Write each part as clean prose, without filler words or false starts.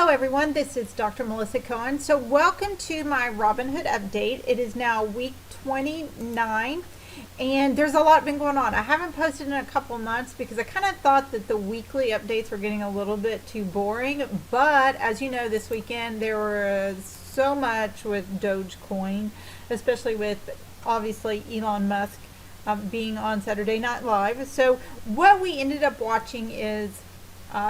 Hello everyone, this is Dr. Melissa Cohen. So welcome to my Robinhood update. It is now week 29 and there's a lot been going on. I haven't posted in a couple months because I kind of thought that the weekly updates were getting a little bit too boring. But as you know, this weekend there was so much with Dogecoin, especially with obviously Elon Musk being on Saturday Night Live. So what we ended up watching is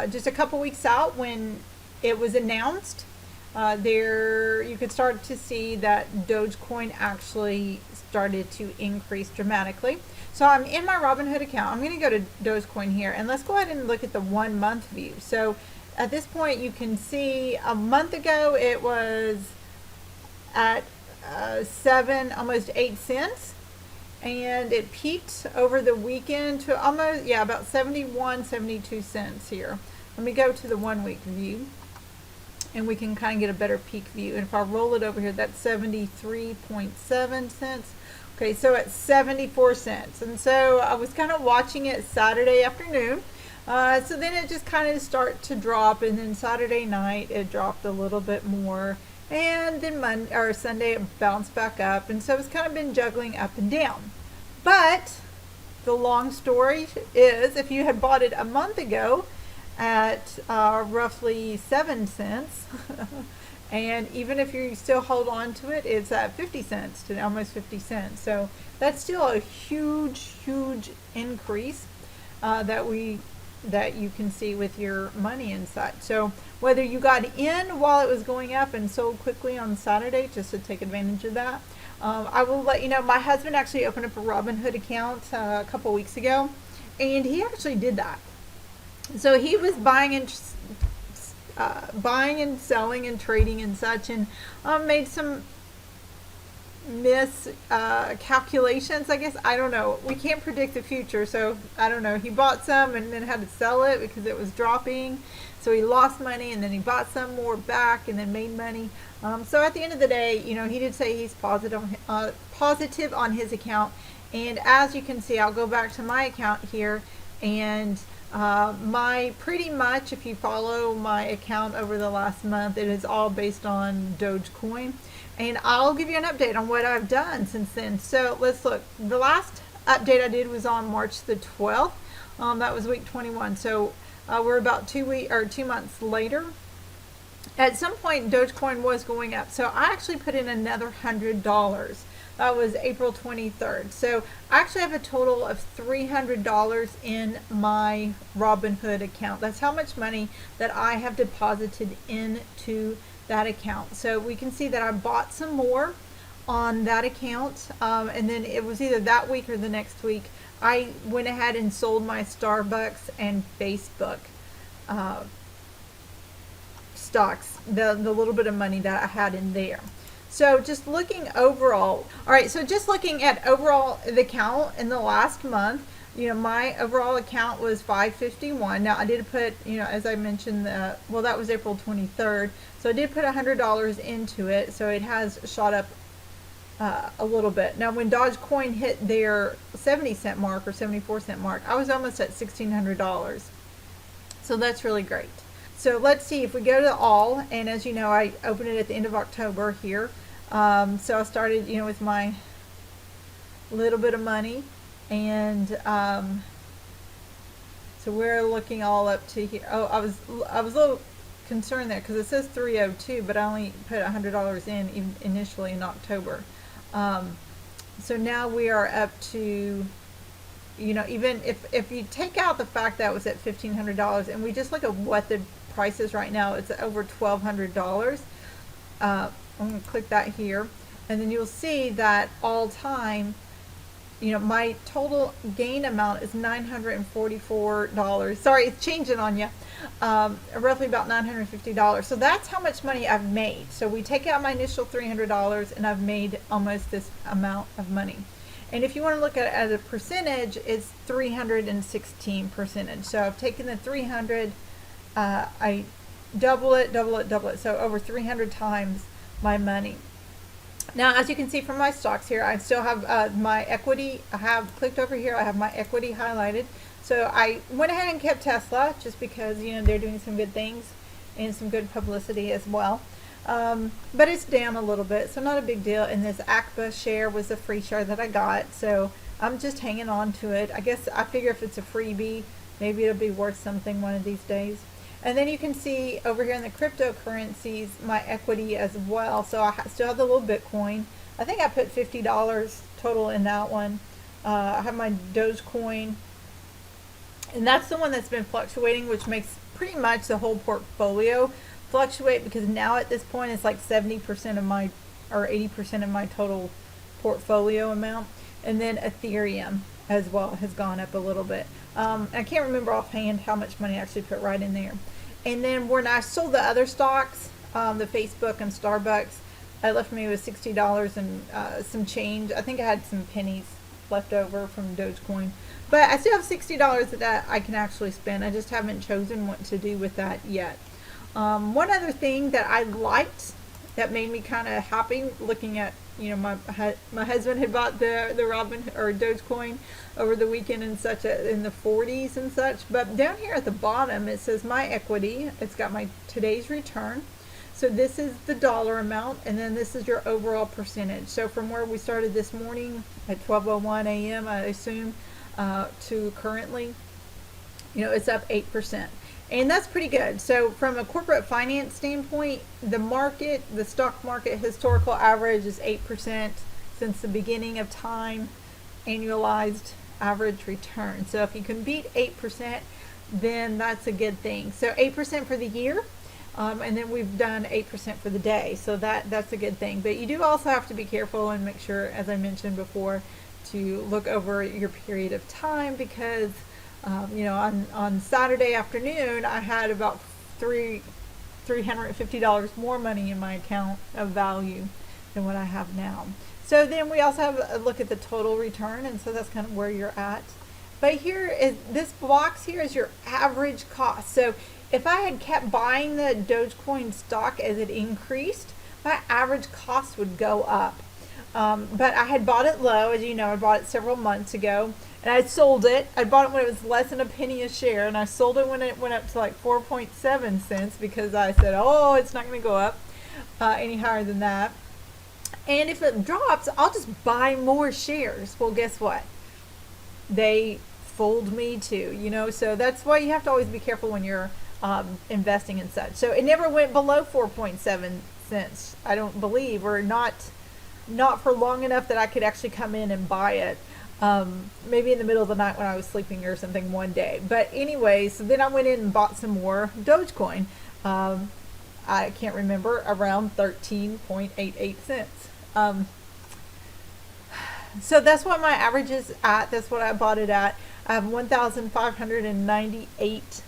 just a couple weeks out when it was announced, you could start to see that Dogecoin actually started to increase dramatically. So I'm in my Robinhood account. I'm going to go to Dogecoin here, and let's go ahead and look at the 1 month view. So at this point, you can see a month ago it was at almost 8 cents. And it peaked over the weekend to almost, about 71, 72 cents here. Let me go to the 1 week view and we can kind of get a better peak view. And if I roll it over here, that's 73.7 cents. Okay, so at 74 cents. And so I was kind of watching it Saturday afternoon. So then it just kind of started to drop, and then Saturday night it dropped a little bit more. And then Sunday it bounced back up, and so it's kind of been juggling up and down. But the long story is, if you had bought it a month ago at roughly 7 cents, and even if you still hold on to it, it's at 50 cents to almost 50 cents. So that's still a huge increase that you can see with your money inside. So whether you got in while it was going up and sold quickly on Saturday just to take advantage of that, I will let you know, my husband actually opened up a Robinhood account a couple weeks ago, and he actually did that. So he was buying and selling and trading and such, and made some calculations, I guess. I don't know. We can't predict the future, so I don't know. He bought some and then had to sell it because it was dropping. So he lost money, and then he bought some more back and then made money. So at the end of the day, he did say he's positive on his account. And as you can see, I'll go back to my account here, and pretty much, if you follow my account over the last month, it is all based on Dogecoin. And I'll give you an update on what I've done since then. So let's look. The last update I did was on March the 12th. That was week 21. So we're about 2 months later. At some point, Dogecoin was going up. So I actually put in another $100. That was April 23rd. So I actually have a total of $300 in my Robinhood account. That's how much money that I have deposited into that account. So we can see that I bought some more on that account, and then it was either that week or the next week I went ahead and sold my Starbucks and Facebook stocks, the little bit of money that I had in there. So just looking overall, all right, so just looking at overall the account in the last month, my overall account was $551. Now I did put, as I mentioned, that was April 23rd. So I did put $100 into it. So it has shot up a little bit. Now when Dogecoin hit their 70 cent mark or 74 cent mark, I was almost at $1,600. So that's really great. So let's see if we go to all, and as you know, I opened it at the end of October here. So I started, with my little bit of money. And so we're looking all up to here. Oh, I was a little concerned there because it says 302, but I only put $100 in initially in October. So now we are up to, even if you take out the fact that it was at $1,500, and we just look at what the price is right now, it's over $1,200. I'm going to click that here, and then you'll see that all time, my total gain amount is $944. Sorry, it's changing on you. Roughly about $950. So that's how much money I've made. So we take out my initial $300, and I've made almost this amount of money. And if you want to look at it as a percentage, it's 316%. So I've taken the 300, I double it. So over 300 times my money. Now, as you can see from my stocks here, I still have my equity. I have clicked over here. I have my equity highlighted. So I went ahead and kept Tesla just because, they're doing some good things. and some good publicity as well. But it's down a little bit, so not a big deal. And this ACBA share was a free share that I got, so I'm just hanging on to it. I guess I figure if it's a freebie, maybe it'll be worth something one of these days. And then you can see over here in the cryptocurrencies my equity as well. So I still have the little Bitcoin. I think I put $50 total in that one. I have my Dogecoin, and that's the one that's been fluctuating, which makes pretty much the whole portfolio fluctuate, because now at this point it's like 70% of my, or 80% of my total portfolio amount. And then Ethereum as well has gone up a little bit. I can't remember offhand how much money I actually put right in there. And then when I sold the other stocks, the Facebook and Starbucks, it left me with $60 and some change. I think I had some pennies left over from Dogecoin. But I still have $60 that I can actually spend. I just haven't chosen what to do with that yet. One other thing that I liked that made me kind of happy, looking at, my husband had bought the Robinhood or Dogecoin over the weekend and such, in the 40s and such. But down here at the bottom it says my equity. It's got my today's return. So this is the dollar amount, and then this is your overall percentage. So from where we started this morning at 12:01 a.m., I assume, to currently, it's up 8%. And that's pretty good. So from a corporate finance standpoint, the stock market historical average is 8% since the beginning of time, annualized average return. So if you can beat 8%, then that's a good thing. So 8% for the year, and then we've done 8% for the day. So that's a good thing. But you do also have to be careful and make sure, as I mentioned before, to look over your period of time, because on Saturday afternoon, I had about $350 more money in my account of value than what I have now. So then we also have a look at the total return, and so that's kind of where you're at. But here is this box here is your average cost. So if I had kept buying the Dogecoin stock as it increased, my average cost would go up. But I had bought it low, as you know. I bought it several months ago, and I sold it. I bought it when it was less than a penny a share, and I sold it when it went up to like 4.7 cents, because I said, oh, it's not going to go up any higher than that. And if it drops, I'll just buy more shares. Well, guess what? They fooled me too, so that's why you have to always be careful when you're investing and such. So it never went below 4.7 cents, I don't believe, or not for long enough that I could actually come in and buy it. Maybe in the middle of the night when I was sleeping or something one day. But anyway, so then I went in and bought some more Dogecoin. I can't remember, around 13.88 cents. So that's what my average is at. That's what I bought it at. I have 1,598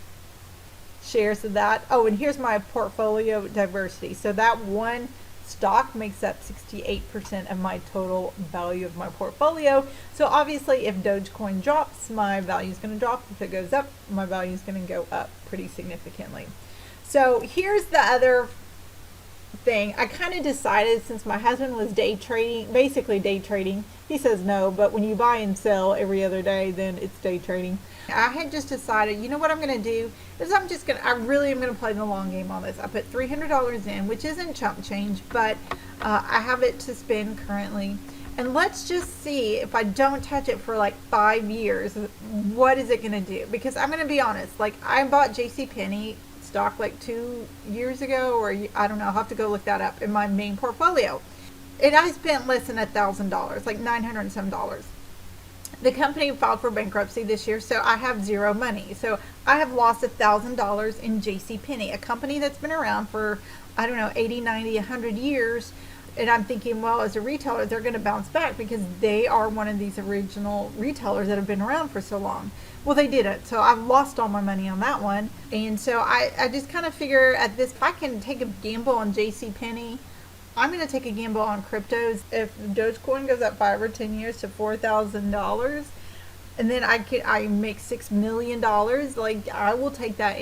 shares of that. Oh, and here's my portfolio diversity. So that one stock makes up 68% of my total value of my portfolio. So obviously if Dogecoin drops, my value is going to drop. If it goes up, my value is going to go up pretty significantly. So here's the other thing. I kind of decided, since my husband was basically day trading. He says no, but when you buy and sell every other day, then it's day trading. I had just decided, what I'm going to do is I really am going to play the long game on this. I put $300 in, which isn't chump change, but I have it to spend currently. And let's just see, if I don't touch it for like 5 years, what is it going to do? Because I'm going to be honest, like I bought JCPenney stock like 2 years ago, or I don't know, I'll have to go look that up, in my main portfolio. And I spent less than $1,000, like $900 and some dollars. The company filed for bankruptcy this year, so I have zero money. So I have lost $1,000 in JCPenney, a company that's been around for, 80, 90, 100 years. And I'm thinking, well, as a retailer, they're going to bounce back because they are one of these original retailers that have been around for so long. Well, they didn't. So I've lost all my money on that one. And so I just kind of figure at this, if I can take a gamble on JCPenney, I'm going to take a gamble on cryptos. If Dogecoin goes up 5 or 10 years to $4,000, and then I make $6 million, like I will take that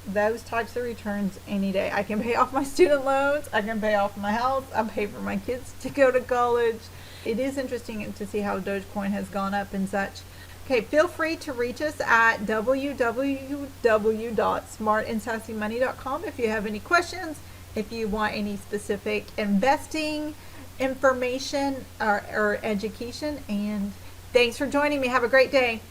those types of returns any day. I can pay off my student loans. I can pay off my house. I pay for my kids to go to college. It is interesting to see how Dogecoin has gone up and such. Okay, feel free to reach us at www.smartandsassymoney.com if you have any questions, if you want any specific investing information or education. And thanks for joining me. Have a great day.